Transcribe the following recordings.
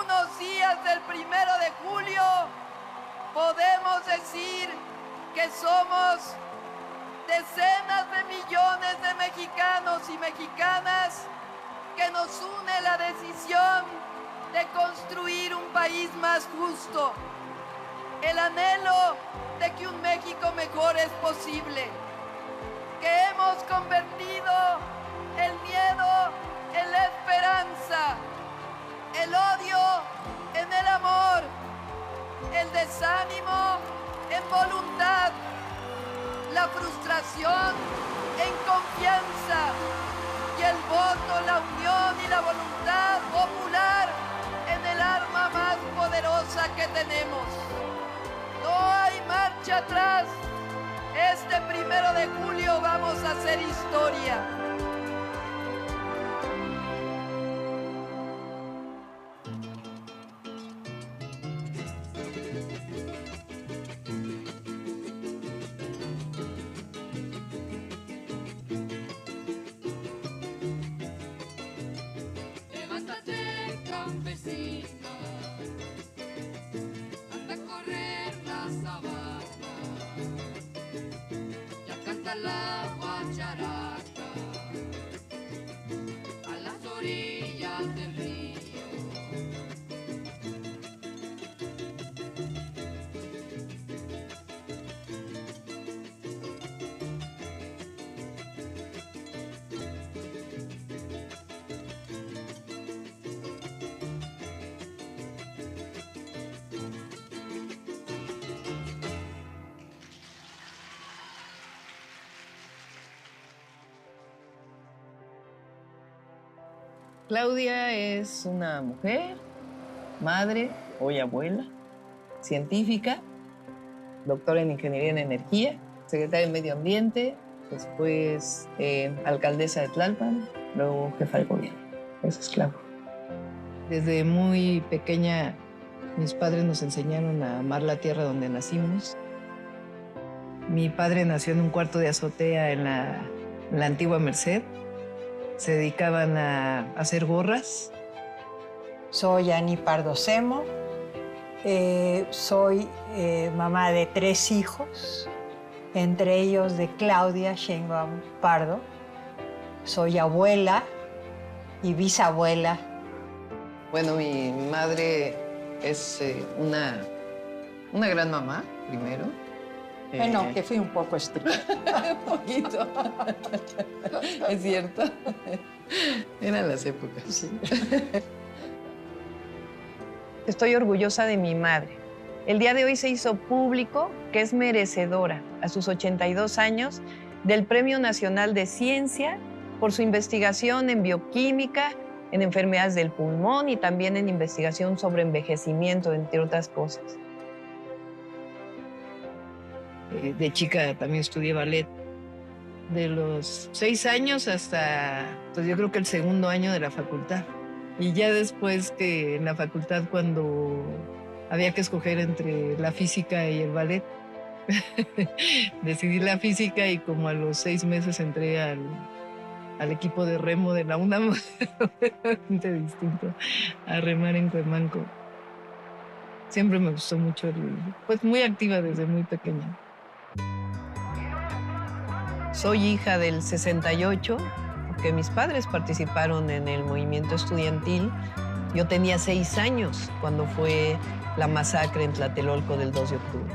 unos días del 1 de julio podemos decir que somos decenas de millones de mexicanos y mexicanas que nos une la decisión de construir un país más justo, el anhelo de que un México mejor es posible, que hemos convertido el miedo en la esperanza, el odio en el amor, el desánimo en voluntad, la frustración en confianza y el voto, la unión y la voluntad popular en el arma más poderosa que tenemos. No hay marcha atrás. Este 1 de julio vamos a hacer historia. Levántate, campesina, anda a correr la sabana, ya canta la guacharaca a las orillas del río. Claudia es una mujer, madre, hoy abuela, científica, doctora en Ingeniería en Energía, secretaria de Medio Ambiente, después alcaldesa de Tlalpan, luego jefa de gobierno. Esa es Claudia. Desde muy pequeña, mis padres nos enseñaron a amar la tierra donde nacimos. Mi padre nació en un cuarto de azotea en la antigua Merced. Se dedicaban a hacer gorras. Soy Ani Pardo Semo, soy mamá de 3 hijos, entre ellos de Claudia Sheinbaum Pardo. Soy abuela y bisabuela. Bueno, mi madre es una gran mamá, primero. Bueno, que fui un poco estricta. Un poquito. Es cierto. Eran las épocas. Sí. Estoy orgullosa de mi madre. El día de hoy se hizo público que es merecedora, a sus 82 años, del Premio Nacional de Ciencia por su investigación en bioquímica, en enfermedades del pulmón y también en investigación sobre envejecimiento, entre otras cosas. De chica también estudié ballet. De los 6 años hasta, pues yo creo que el 2.º año de la facultad. Y ya después que en la facultad, cuando había que escoger entre la física y el ballet, decidí la física y como a los 6 meses entré al equipo de remo de la UNAM, completamente distinto a remar en Cuemanco. Siempre me gustó mucho, pues muy activa desde muy pequeña. Soy hija del 68, porque mis padres participaron en el movimiento estudiantil. Yo tenía 6 años cuando fue la masacre en Tlatelolco del 2 de octubre.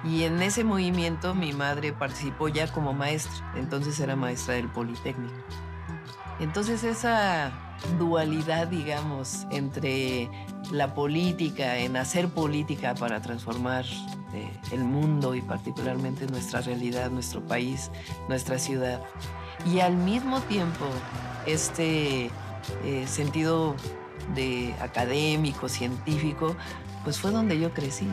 Y en ese movimiento mi madre participó ya como maestra, entonces era maestra del Politécnico. Entonces esa dualidad, digamos, entre la política, en hacer política para transformar el mundo y particularmente nuestra realidad, nuestro país, nuestra ciudad, y al mismo tiempo este sentido de académico, científico, pues fue donde yo crecí.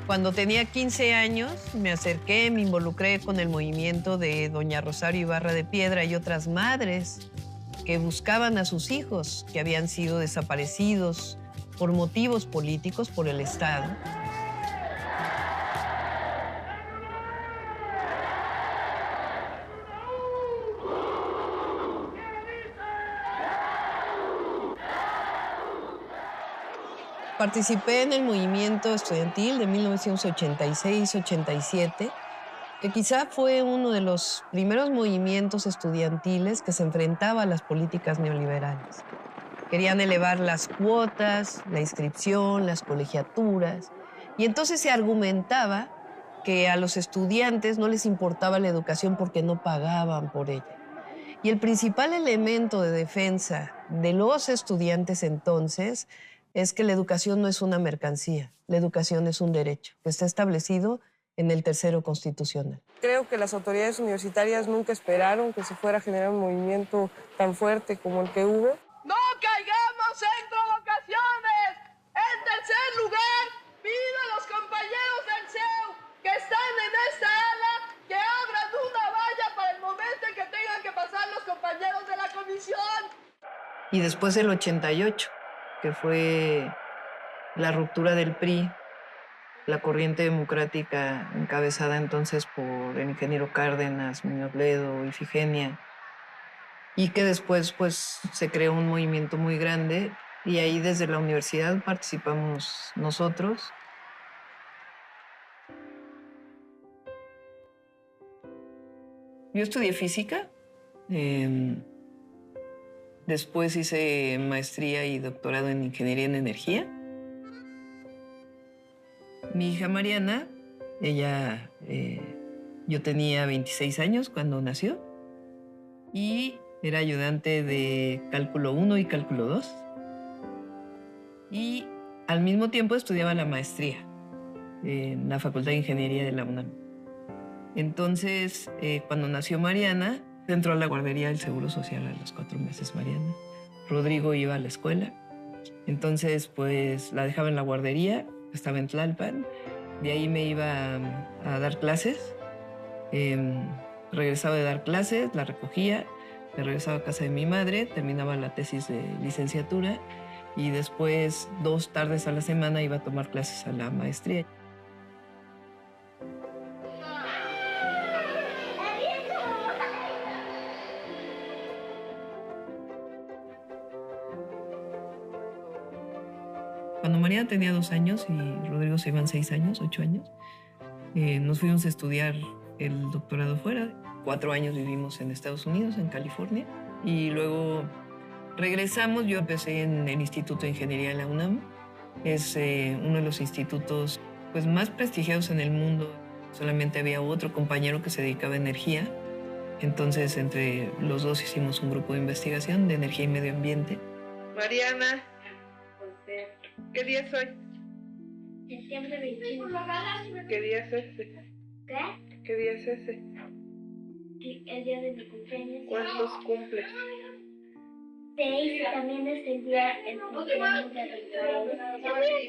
Cuando tenía 15 años, me acerqué, me involucré con el movimiento de doña Rosario Ibarra de Piedra y otras madres que buscaban a sus hijos que habían sido desaparecidos por motivos políticos por el Estado. Participé en el movimiento estudiantil de 1986-87, que quizá fue uno de los primeros movimientos estudiantiles que se enfrentaba a las políticas neoliberales. Querían elevar las cuotas, la inscripción, las colegiaturas, y entonces se argumentaba que a los estudiantes no les importaba la educación porque no pagaban por ella. Y el principal elemento de defensa de los estudiantes entonces es que la educación no es una mercancía, la educación es un derecho que está establecido en el tercero constitucional. Creo que las autoridades universitarias nunca esperaron que se fuera a generar un movimiento tan fuerte como el que hubo. ¡No caigamos en provocaciones! En tercer lugar, pido a los compañeros del CEU que están en esta ala que abran una valla para el momento en que tengan que pasar los compañeros de la comisión. Y después el 88, que fue la ruptura del PRI, la corriente democrática encabezada entonces por el ingeniero Cárdenas, Muñoz Ledo, Ifigenia, y que después pues se creó un movimiento muy grande y ahí desde la universidad participamos nosotros. Yo estudié física, después hice maestría y doctorado en ingeniería en energía. Mi hija Mariana, ella, yo tenía 26 años cuando nació y era ayudante de cálculo 1 y cálculo 2. Y al mismo tiempo estudiaba la maestría en la Facultad de Ingeniería de la UNAM. Entonces, cuando nació Mariana, entró a la guardería del Seguro Social a los 4 meses Mariana. Rodrigo iba a la escuela. Entonces, pues la dejaba en la guardería, estaba en Tlalpan. De ahí me iba a dar clases. Regresaba de dar clases, la recogía, me regresaba a casa de mi madre, terminaba la tesis de licenciatura y después 2 tardes a la semana iba a tomar clases a la maestría. Cuando Mariana tenía 2 años y Rodrigo se iban 6 años, 8 años, nos fuimos a estudiar el doctorado fuera. 4 años vivimos en Estados Unidos, en California, y luego regresamos. Yo empecé en el Instituto de Ingeniería de la UNAM. Es uno de los institutos pues, más prestigiados en el mundo. Solamente había otro compañero que se dedicaba a energía. Entonces, entre los dos hicimos un grupo de investigación de energía y medio ambiente. Mariana, ¿qué día es hoy? Septiembre 21. ¿Qué día es ese? ¿Qué? ¿Qué día es ese? El día de mi cumpleaños. ¿Cuántos cumples? 6 y también es el día del cumpleaños de Rafael.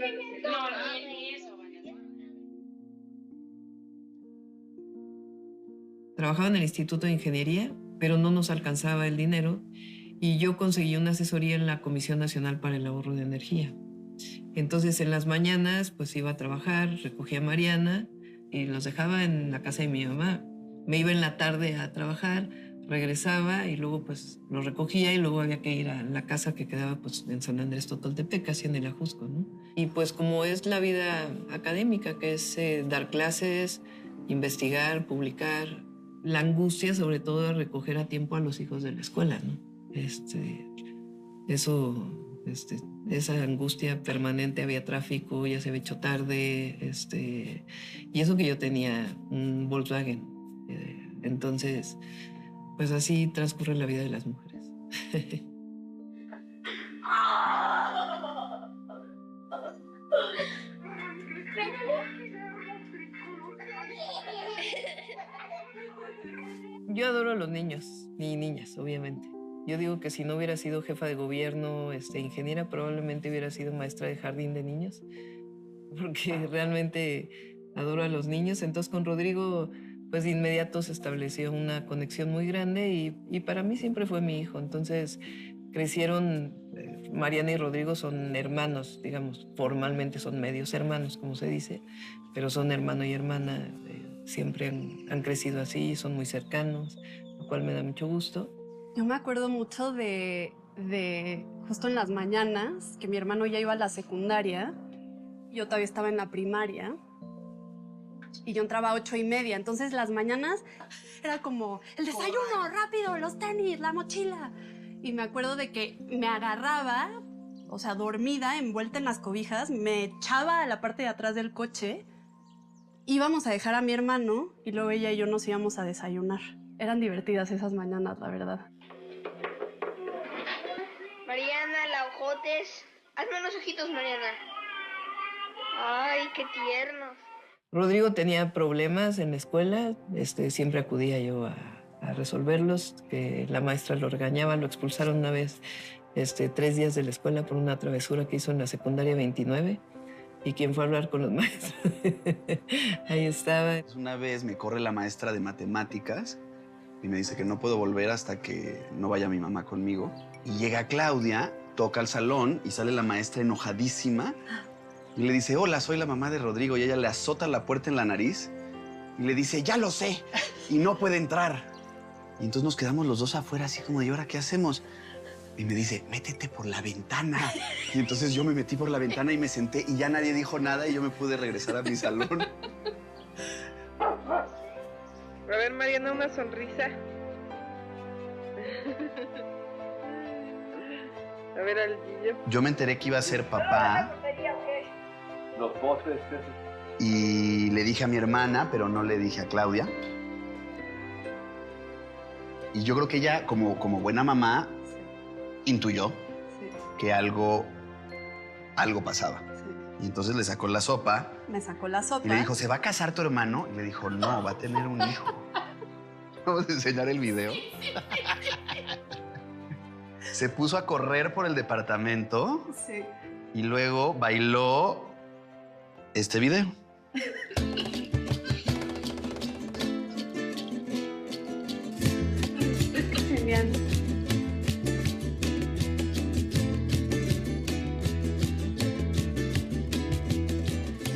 Trabajaba en el Instituto de Ingeniería, pero no nos alcanzaba el dinero y yo conseguí una asesoría en la Comisión Nacional para el Ahorro de Energía. Entonces, en las mañanas, pues iba a trabajar, recogía a Mariana y los dejaba en la casa de mi mamá. Me iba en la tarde a trabajar, regresaba y luego pues los recogía y luego había que ir a la casa que quedaba pues en San Andrés Totoltepec, casi en el Ajusco, ¿no? Y pues como es la vida académica, que es dar clases, investigar, publicar, la angustia sobre todo de recoger a tiempo a los hijos de la escuela, ¿no? Esa angustia permanente, había tráfico, ya se había hecho tarde, y eso que yo tenía un Volkswagen. Entonces, pues así transcurre la vida de las mujeres. Yo adoro a los niños y niñas, obviamente. Yo digo que si no hubiera sido jefa de gobierno, ingeniera, probablemente hubiera sido maestra de jardín de niños, porque realmente adoro a los niños. Entonces con Rodrigo, pues de inmediato se estableció una conexión muy grande y para mí siempre fue mi hijo. Entonces crecieron, Mariana y Rodrigo son hermanos, digamos, formalmente son medios hermanos, como se dice, pero son hermano y hermana, siempre han crecido así, son muy cercanos, lo cual me da mucho gusto. Yo me acuerdo mucho de de justo en las mañanas, que mi hermano ya iba a la secundaria, yo todavía estaba en la primaria, y yo entraba a 8:30. Entonces las mañanas era como el desayuno, rápido, los tenis, la mochila. Y me acuerdo de que me agarraba, o sea, dormida, envuelta en las cobijas, me echaba a la parte de atrás del coche, íbamos a dejar a mi hermano y luego ella y yo nos íbamos a desayunar. Eran divertidas esas mañanas, la verdad. Mariana, la ojotes. Hazme unos ojitos, Mariana. Ay, qué tiernos. Rodrigo tenía problemas en la escuela, siempre acudía yo a resolverlos, que la maestra lo regañaba, lo expulsaron una vez 3 días de la escuela por una travesura que hizo en la secundaria 29. ¿Y quién fue a hablar con los maestros? Ahí estaba. Una vez me corre la maestra de matemáticas y me dice que no puedo volver hasta que no vaya mi mamá conmigo. Y llega Claudia, toca al salón y sale la maestra enojadísima y le dice, hola, soy la mamá de Rodrigo. Y ella le azota la puerta en la nariz y le dice, ya lo sé, y no puede entrar. Y entonces nos quedamos los dos afuera así como de, ¿y ahora qué hacemos? Y me dice, métete por la ventana. Y entonces yo me metí por la ventana y me senté y ya nadie dijo nada y yo me pude regresar a mi salón. A ver, Mariana, una sonrisa. A ver, al niño. Yo me enteré que iba a ser papá. Los postres. Y le dije a mi hermana, pero no le dije a Claudia. Y yo creo que ella, como buena mamá, intuyó que algo pasaba. Y entonces le sacó la sopa. Me sacó la sopa. Y le dijo, ¿se va a casar tu hermano? Y le dijo, no, va a tener un hijo. Vamos a enseñar el video. Se puso a correr por el departamento. Sí. Y luego bailó este video. Genial.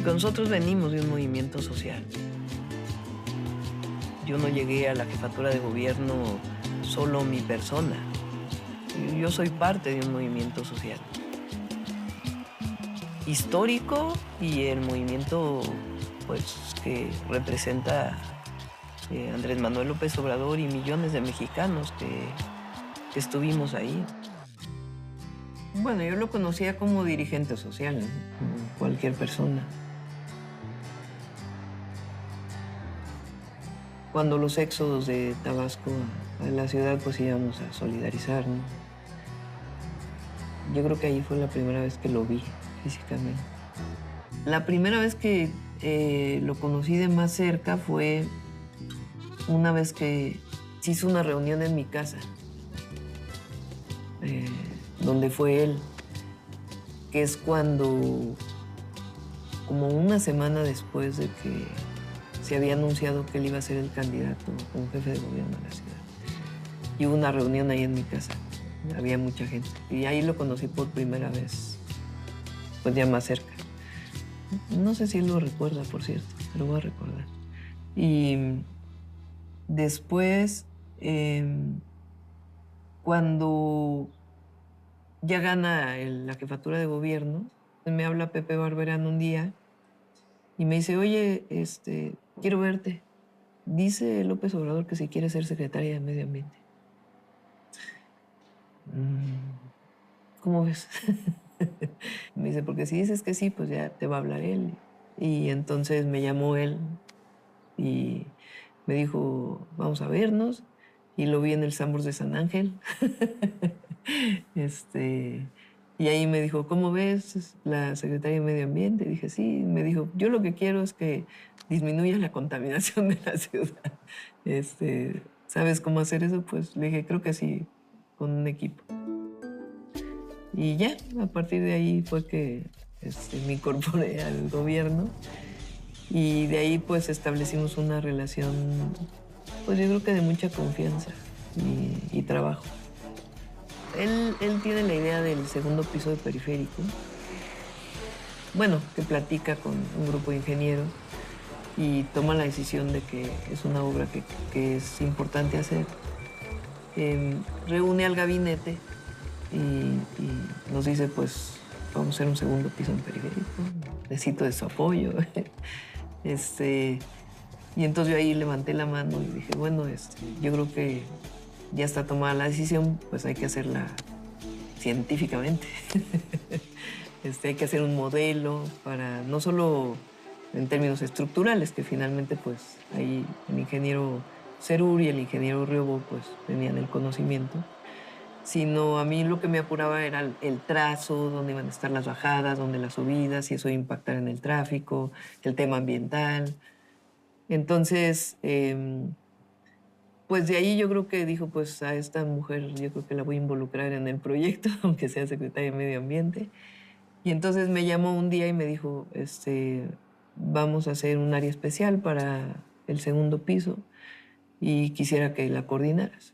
Nosotros venimos de un movimiento social. Yo no llegué a la jefatura de gobierno solo mi persona. Yo soy parte de un movimiento social histórico y el movimiento pues, que representa Andrés Manuel López Obrador y millones de mexicanos que estuvimos ahí. Bueno, yo lo conocía como dirigente social, ¿no? Como cualquier persona. Cuando los éxodos de Tabasco a la ciudad, pues íbamos a solidarizar, ¿no? Yo creo que ahí fue la primera vez que lo vi físicamente. La primera vez que lo conocí de más cerca fue una vez que se hizo una reunión en mi casa, donde fue él, que es cuando, como una semana después de que se había anunciado que él iba a ser el candidato como jefe de gobierno de la ciudad. Y hubo una reunión ahí en mi casa. Había mucha gente. Y ahí lo conocí por primera vez, pues ya más cerca. No sé si él lo recuerda, por cierto, lo voy a recordar. Y después, cuando ya gana la jefatura de gobierno, me habla Pepe Barberán un día y me dice, oye, quiero verte. Dice López Obrador que si quiere ser secretaria de Medio Ambiente. ¿Cómo ves? Me dice, porque si dices que sí, pues ya te va a hablar él. Y entonces me llamó él y me dijo, vamos a vernos. Y lo vi en el Sambors de San Ángel. Y ahí me dijo, ¿cómo ves la Secretaría de Medio Ambiente? Y dije, sí. Me dijo, yo lo que quiero es que disminuya la contaminación de la ciudad. ¿Sabes cómo hacer eso? Pues le dije, creo que sí, con un equipo. Y ya, a partir de ahí fue que me incorporé al gobierno. Y de ahí pues establecimos una relación, pues yo creo que de mucha confianza y trabajo. Él tiene la idea del segundo piso de Periférico. Bueno, que platica con un grupo de ingenieros y toma la decisión de que es una obra que es importante hacer. Reúne al gabinete y nos dice, pues, vamos a hacer un segundo piso en periférico, necesito de su apoyo. Y entonces yo ahí levanté la mano y dije, bueno, yo creo que ya está tomada la decisión, pues hay que hacerla científicamente. Hay que hacer un modelo para, no solo en términos estructurales, que finalmente pues ahí el ingeniero Cerur y el ingeniero Riobo pues tenían el conocimiento, sino a mí lo que me apuraba era el trazo, dónde iban a estar las bajadas, dónde las subidas, si eso iba a impactar en el tráfico, el tema ambiental. Entonces, pues de ahí yo creo que dijo, pues a esta mujer yo creo que la voy a involucrar en el proyecto, aunque sea secretaria de Medio Ambiente. Y entonces me llamó un día y me dijo, vamos a hacer un área especial para el segundo piso y quisiera que la coordinaras.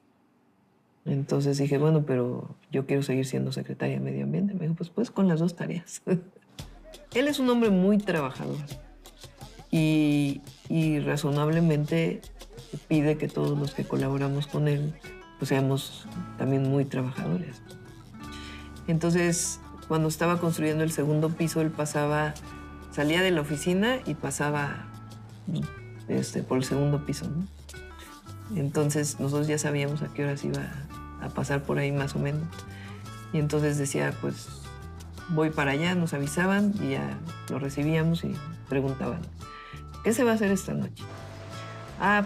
Entonces dije, bueno, pero yo quiero seguir siendo secretaria de Medio Ambiente. Me dijo, pues con las dos tareas. Él es un hombre muy trabajador y razonablemente pide que todos los que colaboramos con él pues seamos también muy trabajadores. Entonces, cuando estaba construyendo el segundo piso, él salía de la oficina y pasaba por el segundo piso, ¿no? Entonces, nosotros ya sabíamos a qué horas iba a pasar por ahí más o menos. Y entonces decía, pues, voy para allá, nos avisaban y ya lo recibíamos y preguntaban, ¿qué se va a hacer esta noche?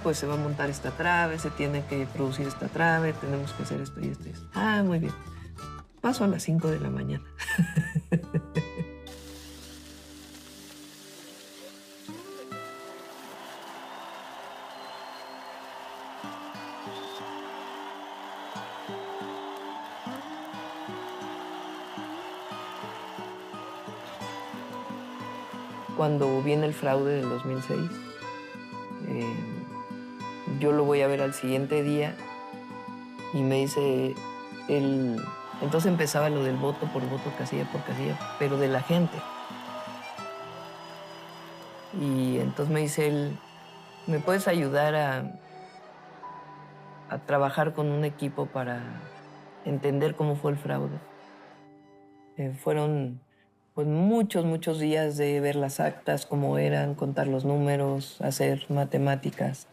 Pues se va a montar esta trave, se tiene que producir esta trave, tenemos que hacer esto y esto y esto. Muy bien. Paso a las 5 de la mañana. Cuando viene el fraude del 2006, yo lo voy a ver al siguiente día y me dice, entonces empezaba lo del voto por voto, casilla por casilla, pero de la gente. Y entonces me dice él, ¿me puedes ayudar a trabajar con un equipo para entender cómo fue el fraude? Fueron pues muchos días de ver las actas, cómo eran, contar los números, hacer matemáticas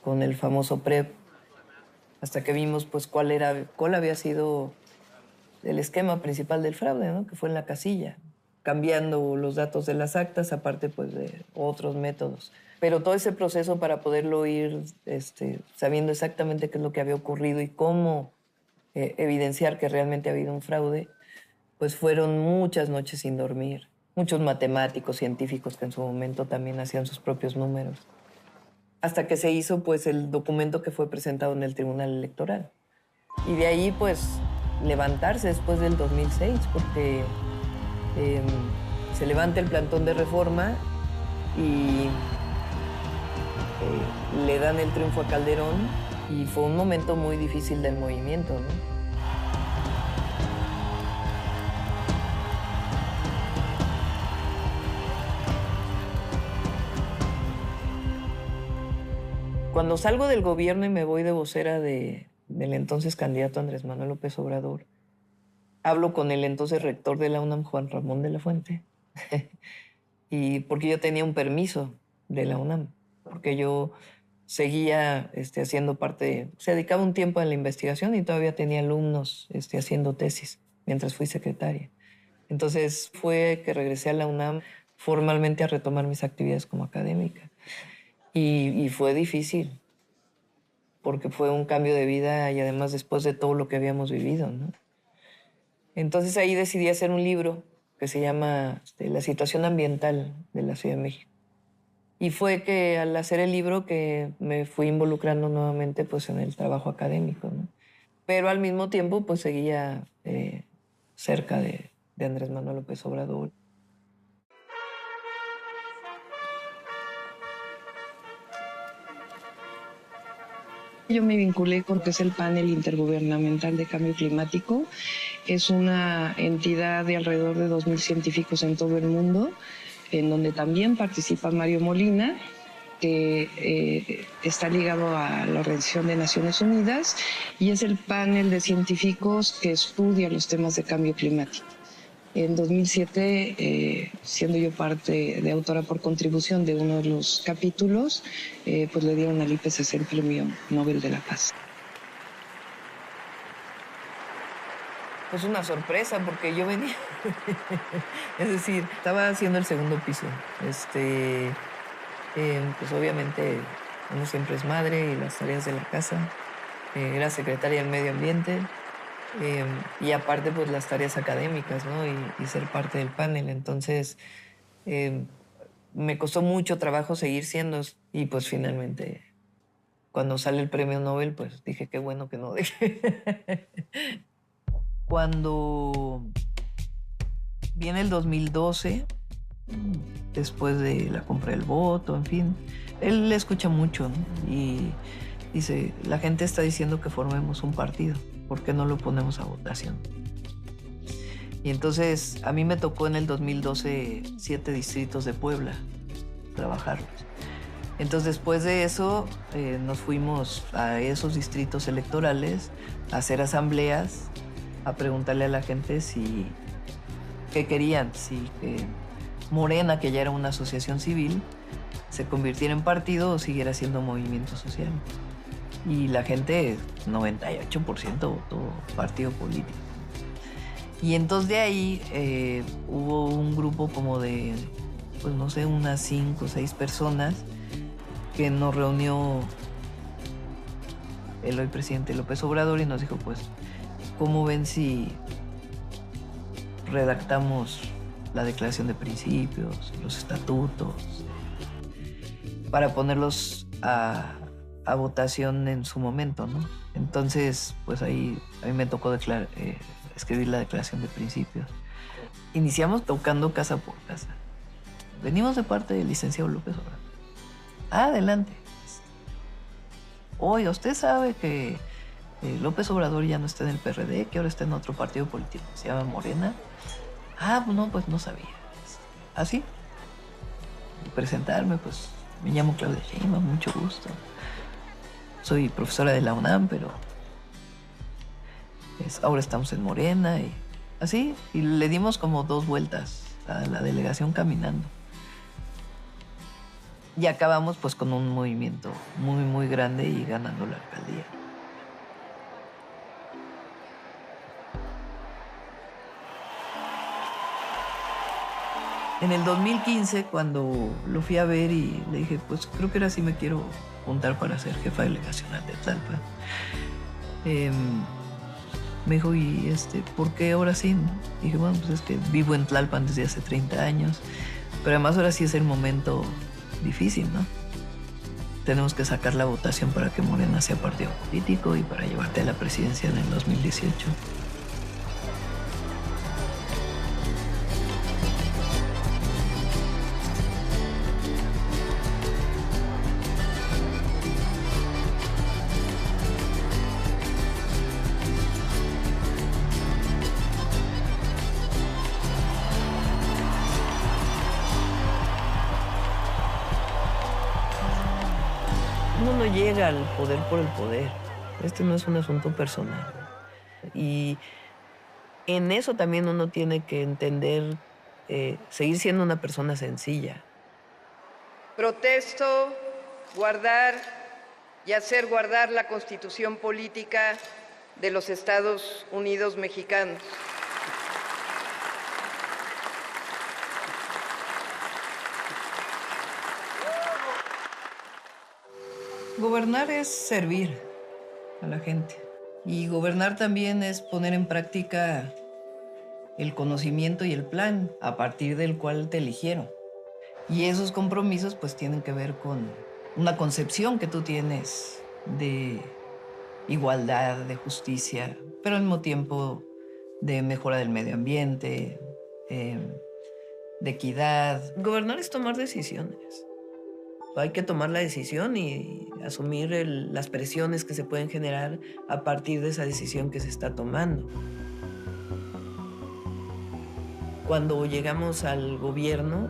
con el famoso PREP, hasta que vimos pues cuál había sido el esquema principal del fraude, ¿no? Que fue en la casilla, cambiando los datos de las actas, aparte pues de otros métodos. Pero todo ese proceso para poderlo ir sabiendo exactamente qué es lo que había ocurrido y cómo evidenciar que realmente ha habido un fraude, pues fueron muchas noches sin dormir. Muchos matemáticos, científicos que en su momento también hacían sus propios números. Hasta que se hizo pues el documento que fue presentado en el Tribunal Electoral. Y de ahí pues levantarse después del 2006, porque se levanta el plantón de reforma y le dan el triunfo a Calderón y fue un momento muy difícil del movimiento, ¿no? Cuando salgo del gobierno y me voy de vocera del entonces candidato Andrés Manuel López Obrador, hablo con el entonces rector de la UNAM, Juan Ramón de la Fuente, y porque yo tenía un permiso de la UNAM, porque yo seguía haciendo se dedicaba un tiempo a la investigación y todavía tenía alumnos haciendo tesis mientras fui secretaria. Entonces fue que regresé a la UNAM formalmente a retomar mis actividades como académica. Y fue difícil, porque fue un cambio de vida y además después de todo lo que habíamos vivido, ¿no? Entonces ahí decidí hacer un libro que se llama La situación ambiental de la Ciudad de México. Y fue que al hacer el libro que me fui involucrando nuevamente pues, en el trabajo académico, ¿no? Pero al mismo tiempo pues seguía cerca de Andrés Manuel López Obrador. Yo me vinculé porque es el panel intergubernamental de cambio climático. Es una entidad de alrededor de 2.000 científicos en todo el mundo, en donde también participa Mario Molina. que está ligado a la Organización de Naciones Unidas y es el panel de científicos que estudia los temas de cambio climático. En 2007, siendo yo parte de autora por contribución de uno de los capítulos, pues le dieron al IPCC el Premio Nobel de la Paz. Pues una sorpresa, porque yo venía, es decir, estaba haciendo el segundo piso. Pues obviamente uno siempre es madre y las tareas de la casa. Era secretaria del Medio Ambiente y aparte pues las tareas académicas, ¿no? Y ser parte del panel. Entonces me costó mucho trabajo seguir siendo y pues finalmente cuando sale el premio Nobel pues dije qué bueno que no dejé. Cuando viene el 2012, después de la compra del voto, en fin, él le escucha mucho, ¿no? Y dice, la gente está diciendo que formemos un partido, ¿por qué no lo ponemos a votación? Y entonces a mí me tocó en el 2012 7 distritos de Puebla trabajarlos. Entonces después de eso nos fuimos a esos distritos electorales a hacer asambleas, a preguntarle a la gente si qué querían, si Morena, que ya era una asociación civil, se convirtiera en partido o siguiera siendo movimiento social. Y la gente, 98% votó partido político. Y entonces de ahí hubo un grupo como de, pues no sé, unas 5 o 6 personas que nos reunió el hoy presidente López Obrador y nos dijo, pues, ¿cómo ven si redactamos la declaración de principios, los estatutos, para ponerlos a votación en su momento, ¿no? Entonces, pues ahí a mí me tocó escribir la declaración de principios. Iniciamos tocando casa por casa. Venimos de parte del licenciado López Obrador. Adelante. Oiga, usted sabe que López Obrador ya no está en el PRD, que ahora está en otro partido político, se llama Morena. Pues no sabía. ¿Así? Presentarme, pues me llamo Claudia Sheinbaum, mucho gusto. Soy profesora de la UNAM, pero ahora estamos en Morena y así. Y le dimos como 2 vueltas a la delegación caminando. Y acabamos pues con un movimiento muy, muy grande y ganando la alcaldía. En el 2015, cuando lo fui a ver y le dije, pues creo que ahora sí me quiero juntar para ser jefa delegacional de Tlalpan. Me dijo, ¿y por qué ahora sí? Y dije, bueno, pues es que vivo en Tlalpan desde hace 30 años, pero además ahora sí es el momento difícil, ¿no? Tenemos que sacar la votación para que Morena sea partido político y para llevarte a la presidencia en el 2018. Uno no llega al poder por el poder. Este no es un asunto personal. Y en eso también uno tiene que entender, seguir siendo una persona sencilla. Protesto guardar y hacer guardar la Constitución política de los Estados Unidos mexicanos. Gobernar es servir a la gente. Y gobernar también es poner en práctica el conocimiento y el plan a partir del cual te eligieron. Y esos compromisos pues tienen que ver con una concepción que tú tienes de igualdad, de justicia, pero al mismo tiempo de mejora del medio ambiente, de equidad. Gobernar es tomar decisiones. Hay que tomar la decisión y asumir las presiones que se pueden generar a partir de esa decisión que se está tomando. Cuando llegamos al gobierno,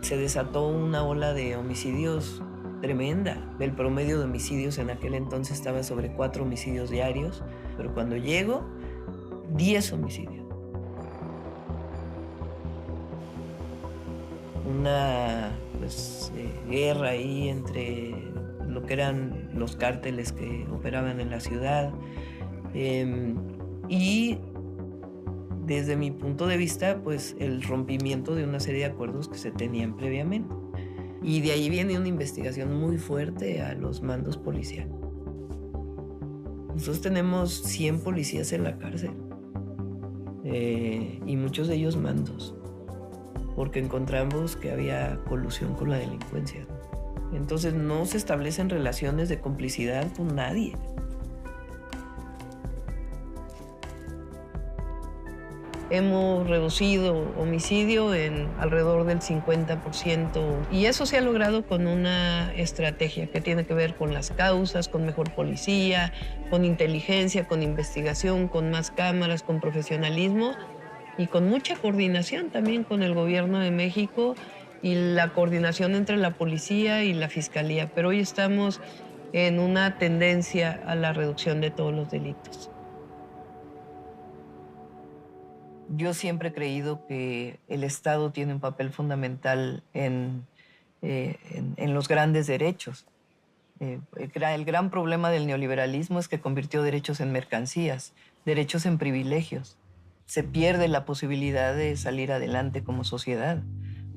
se desató una ola de homicidios tremenda. El promedio de homicidios en aquel entonces estaba sobre 4 homicidios diarios, pero cuando llego, 10 homicidios. Una guerra ahí entre lo que eran los cárteles que operaban en la ciudad. Y desde mi punto de vista, pues el rompimiento de una serie de acuerdos que se tenían previamente. Y de ahí viene una investigación muy fuerte a los mandos policiales. Nosotros tenemos 100 policías en la cárcel y muchos de ellos mandos, porque encontramos que había colusión con la delincuencia. Entonces no se establecen relaciones de complicidad con nadie. Hemos reducido homicidio en alrededor del 50% y eso se ha logrado con una estrategia que tiene que ver con las causas, con mejor policía, con inteligencia, con investigación, con más cámaras, con profesionalismo y con mucha coordinación también con el gobierno de México y la coordinación entre la policía y la fiscalía. Pero hoy estamos en una tendencia a la reducción de todos los delitos. Yo siempre he creído que el Estado tiene un papel fundamental en los grandes derechos. El gran problema del neoliberalismo es que convirtió derechos en mercancías, derechos en privilegios. Se pierde la posibilidad de salir adelante como sociedad,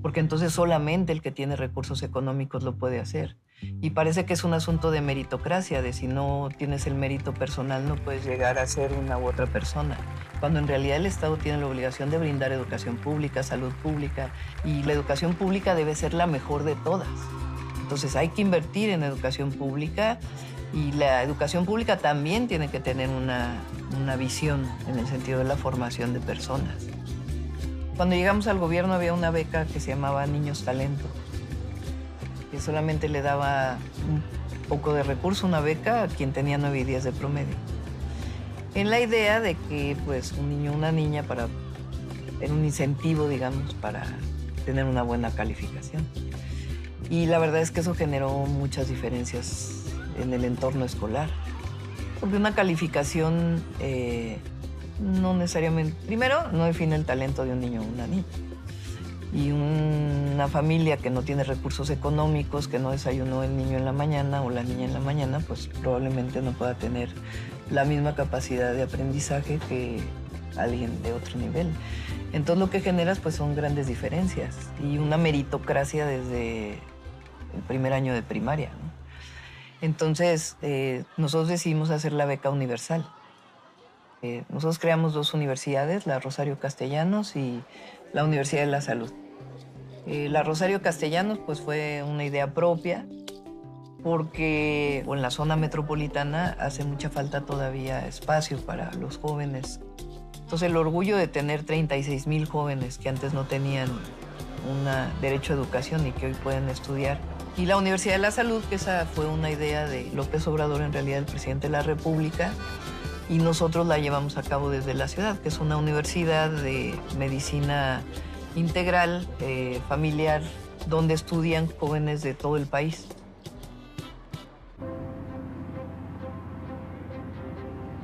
porque entonces solamente el que tiene recursos económicos lo puede hacer. Y parece que es un asunto de meritocracia, de si no tienes el mérito personal no puedes llegar a ser una u otra persona. Cuando en realidad el Estado tiene la obligación de brindar educación pública, salud pública, y la educación pública debe ser la mejor de todas. Entonces hay que invertir en educación pública y la educación pública también tiene que tener una visión en el sentido de la formación de personas. Cuando llegamos al gobierno había una beca que se llamaba Niños Talento, que solamente le daba un poco de recurso, una beca a quien tenía 9 y 10 de promedio. En la idea de que pues, un niño o una niña era un incentivo, digamos, para tener una buena calificación. Y la verdad es que eso generó muchas diferencias en el entorno escolar. Porque una calificación no necesariamente... Primero, no define el talento de un niño o una niña. Y una familia que no tiene recursos económicos, que no desayunó el niño en la mañana o la niña en la mañana, pues probablemente no pueda tener la misma capacidad de aprendizaje que alguien de otro nivel. Entonces lo que generas pues son grandes diferencias y una meritocracia desde el primer año de primaria, ¿no? Entonces nosotros decidimos hacer la beca universal. Nosotros creamos 2 universidades, la Rosario Castellanos y la Universidad de la Salud. La Rosario Castellanos pues fue una idea propia porque en la zona metropolitana hace mucha falta todavía espacio para los jóvenes. Entonces el orgullo de tener 36,000 jóvenes que antes no tenían un derecho a educación y que hoy pueden estudiar. Y la Universidad de la Salud, que esa fue una idea de López Obrador, en realidad el presidente de la República, y nosotros la llevamos a cabo desde la ciudad, que es una universidad de medicina integral, familiar, donde estudian jóvenes de todo el país.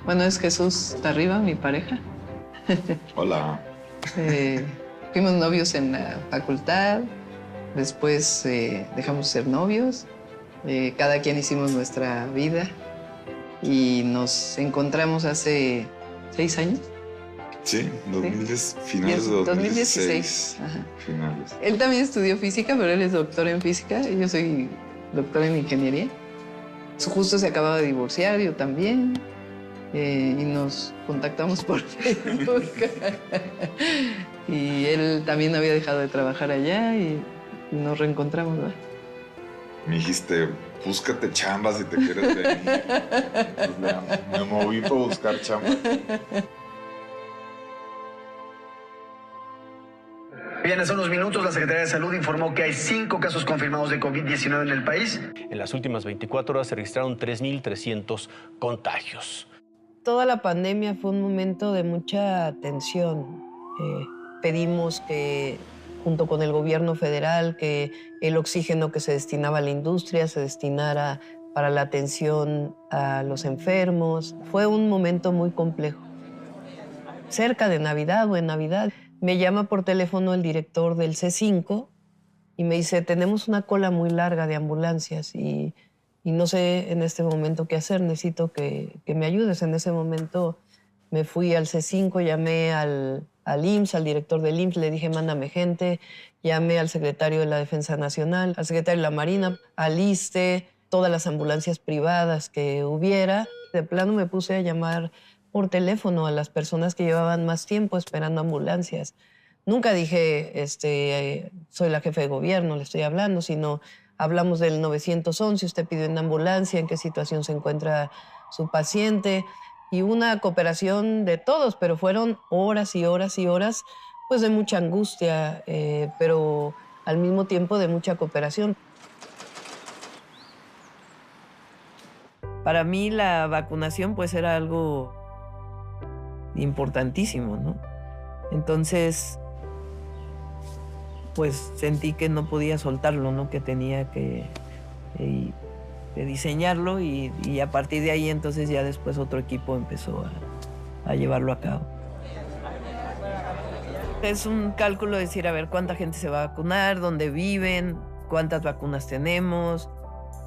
Bueno, es Jesús Tarriba, mi pareja. Hola. Fuimos novios en la facultad, después dejamos de ser novios, cada quien hicimos nuestra vida y nos encontramos hace 6 años. Sí, 2010, finales de 2016. Ajá. Finales. Él también estudió física, pero él es doctor en física y yo soy doctora en ingeniería. Justo se acababa de divorciar, yo también. Y nos contactamos por Facebook. Y él también había dejado de trabajar allá y nos reencontramos, ¿verdad? Me dijiste, búscate chamba si te quieres venir. Pues me moví para buscar chamba. Bien, hace unos minutos la Secretaría de Salud informó que hay 5 casos confirmados de COVID-19 en el país. En las últimas 24 horas se registraron 3.300 contagios. Toda la pandemia fue un momento de mucha tensión. Pedimos que junto con el gobierno federal, que el oxígeno que se destinaba a la industria se destinara para la atención a los enfermos. Fue un momento muy complejo. Cerca de Navidad o en Navidad, me llama por teléfono el director del C5 y me dice, tenemos una cola muy larga de ambulancias y no sé en este momento qué hacer, necesito que me ayudes. En ese momento me fui al C5, llamé al IMSS, al director del IMSS, le dije, mándame gente, llamé al secretario de la Defensa Nacional, al secretario de la Marina, al ISSSTE, todas las ambulancias privadas que hubiera. De plano me puse a llamar por teléfono a las personas que llevaban más tiempo esperando ambulancias. Nunca dije, soy la jefe de gobierno, le estoy hablando, sino hablamos del 911, usted pidió una ambulancia, en qué situación se encuentra su paciente, y una cooperación de todos, pero fueron horas y horas y horas, pues de mucha angustia, pero al mismo tiempo de mucha cooperación. Para mí la vacunación pues era algo importantísimo, ¿no? Entonces, pues sentí que no podía soltarlo, ¿no? Que tenía que diseñarlo y a partir de ahí entonces ya después otro equipo empezó a llevarlo a cabo. Es un cálculo de decir, a ver, cuánta gente se va a vacunar, dónde viven, cuántas vacunas tenemos,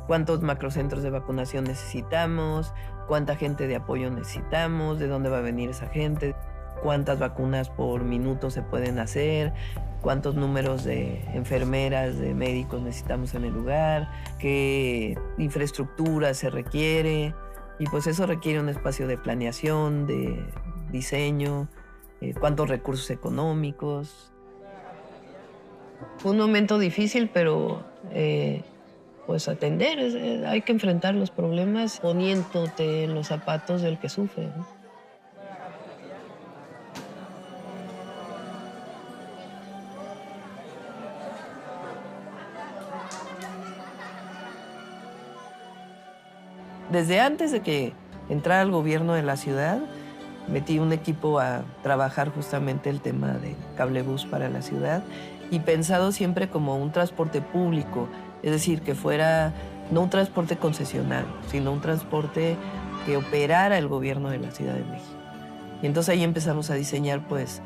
cuántos macrocentros de vacunación necesitamos, cuánta gente de apoyo necesitamos, de dónde va a venir esa gente, cuántas vacunas por minuto se pueden hacer, cuántos números de enfermeras, de médicos necesitamos en el lugar, qué infraestructura se requiere. Y pues eso requiere un espacio de planeación, de diseño, cuántos recursos económicos. Fue un momento difícil, pero pues atender, hay que enfrentar los problemas poniéndote en los zapatos del que sufre, ¿no? Desde antes de que entrara al gobierno de la ciudad, metí un equipo a trabajar justamente el tema de cablebús para la ciudad y pensado siempre como un transporte público, es decir, que fuera no un transporte concesional, sino un transporte que operara el gobierno de la Ciudad de México. Y entonces ahí empezamos a diseñar pues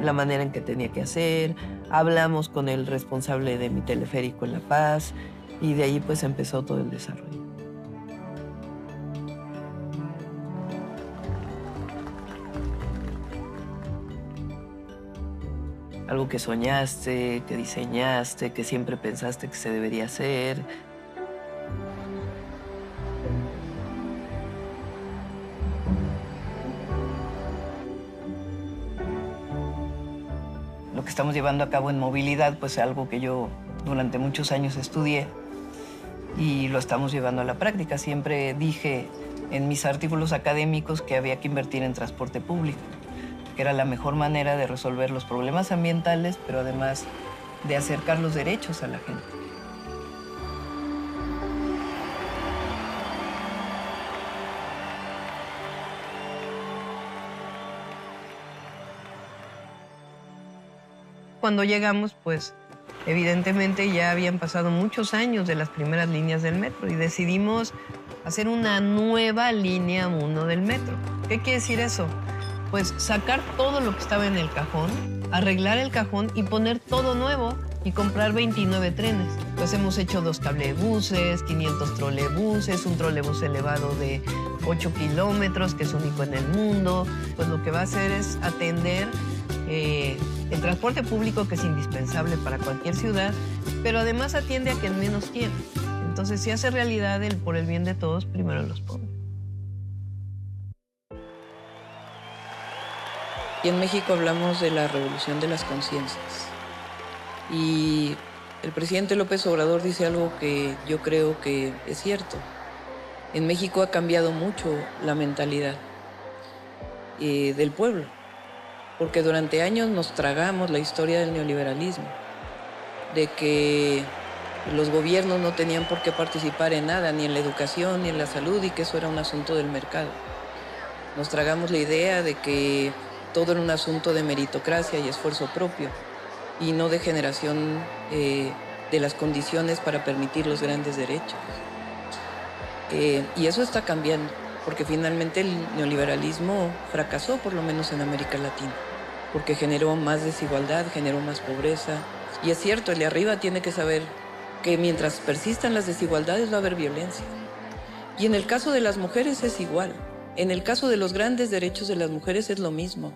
la manera en que tenía que hacer, hablamos con el responsable de mi teleférico en La Paz y de ahí pues empezó todo el desarrollo. Algo que soñaste, que diseñaste, que siempre pensaste que se debería hacer. Lo que estamos llevando a cabo en movilidad, pues es algo que yo durante muchos años estudié y lo estamos llevando a la práctica. Siempre dije en mis artículos académicos que había que invertir en transporte público, que era la mejor manera de resolver los problemas ambientales, pero además de acercar los derechos a la gente. Cuando llegamos, pues, evidentemente ya habían pasado muchos años de las primeras líneas del metro y decidimos hacer una nueva línea 1 del metro. ¿Qué quiere decir eso? Pues sacar todo lo que estaba en el cajón, arreglar el cajón y poner todo nuevo y comprar 29 trenes. Pues hemos hecho 2 cablebuses, 500 trolebuses, un trolebús elevado de 8 kilómetros, que es único en el mundo. Pues lo que va a hacer es atender el transporte público, que es indispensable para cualquier ciudad, pero además atiende a quien menos tiene. Entonces, si hace realidad el por el bien de todos, primero los pobres. Y en México hablamos de la revolución de las conciencias. Y el presidente López Obrador dice algo que yo creo que es cierto. En México ha cambiado mucho la mentalidad del pueblo, porque durante años nos tragamos la historia del neoliberalismo, de que los gobiernos no tenían por qué participar en nada, ni en la educación, ni en la salud, y que eso era un asunto del mercado. Nos tragamos la idea de que todo era un asunto de meritocracia y esfuerzo propio. y no de generación de las condiciones para permitir los grandes derechos. Y eso está cambiando, porque finalmente el neoliberalismo fracasó, por lo menos en América Latina, porque generó más desigualdad, generó más pobreza. Y es cierto, el de arriba tiene que saber que mientras persistan las desigualdades va a haber violencia. Y en el caso de las mujeres es igual. En el caso de los grandes derechos de las mujeres es lo mismo.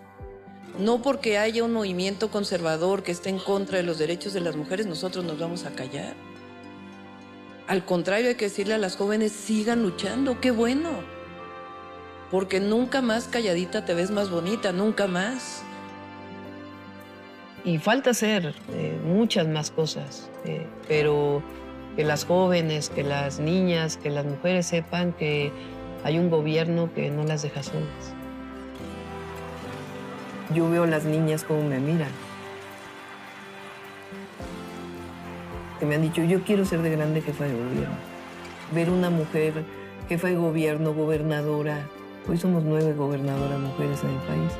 No porque haya un movimiento conservador que esté en contra de los derechos de las mujeres, nosotros nos vamos a callar. Al contrario, hay que decirle a las jóvenes, sigan luchando, qué bueno. Porque nunca más calladita te ves más bonita, nunca más. Y falta hacer muchas más cosas, pero que las jóvenes, que las niñas, que las mujeres sepan que hay un gobierno que no las deja solas. Yo veo a las niñas como me miran. Que me han dicho, yo quiero ser de grande jefa de gobierno. Ver una mujer jefa de gobierno, gobernadora. Hoy somos 9 gobernadoras mujeres en el país.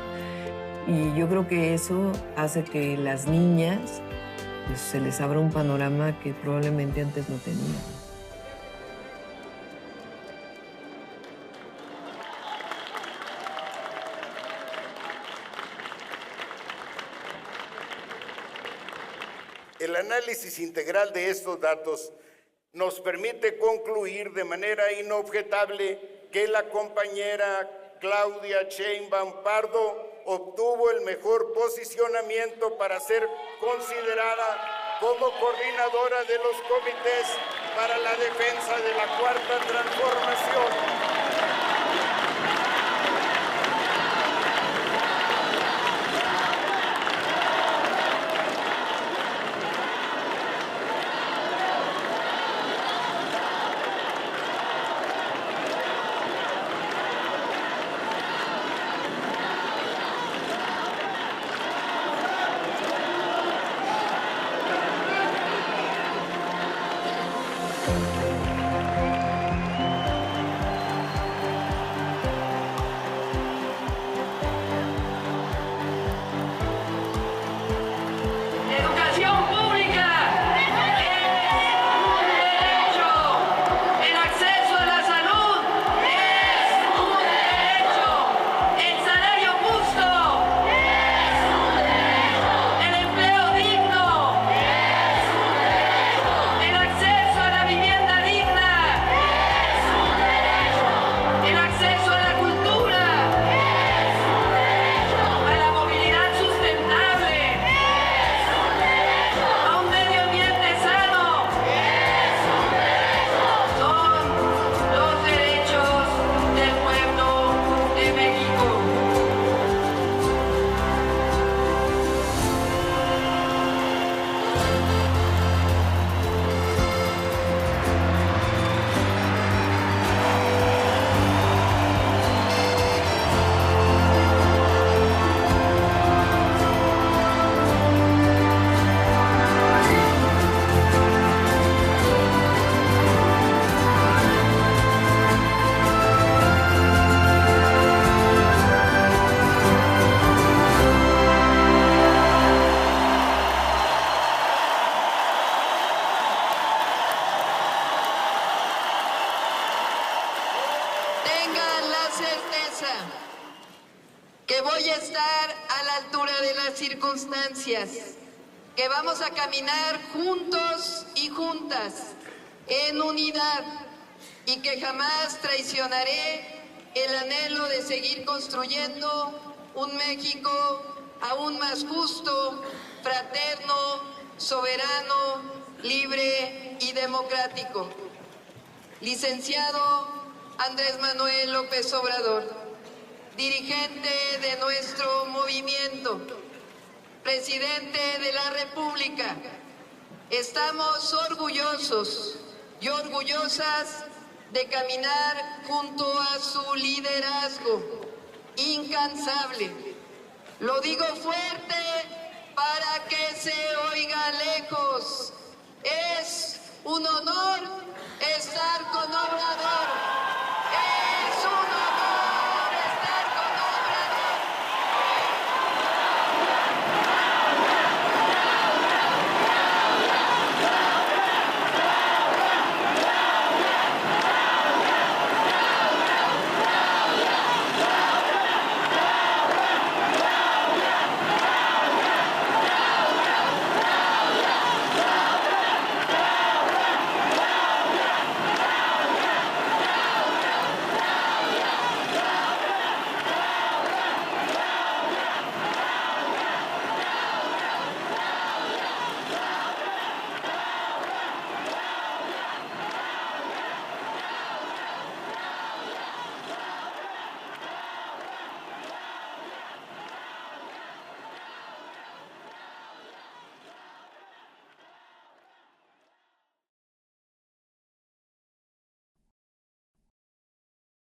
Y yo creo que eso hace que las niñas pues, se les abra un panorama que probablemente antes no tenían. El análisis integral de estos datos nos permite concluir de manera inobjetable que la compañera Claudia Sheinbaum Pardo obtuvo el mejor posicionamiento para ser considerada como coordinadora de los comités para la defensa de la Cuarta Transformación. Que voy a estar a la altura de las circunstancias, que vamos a caminar juntos y juntas, en unidad, y que jamás traicionaré el anhelo de seguir construyendo un México aún más justo, fraterno, soberano, libre y democrático. Licenciado Andrés Manuel López Obrador, dirigente de nuestro movimiento, presidente de la República, estamos orgullosos y orgullosas de caminar junto a su liderazgo incansable. Lo digo fuerte para que se oiga lejos. Es un honor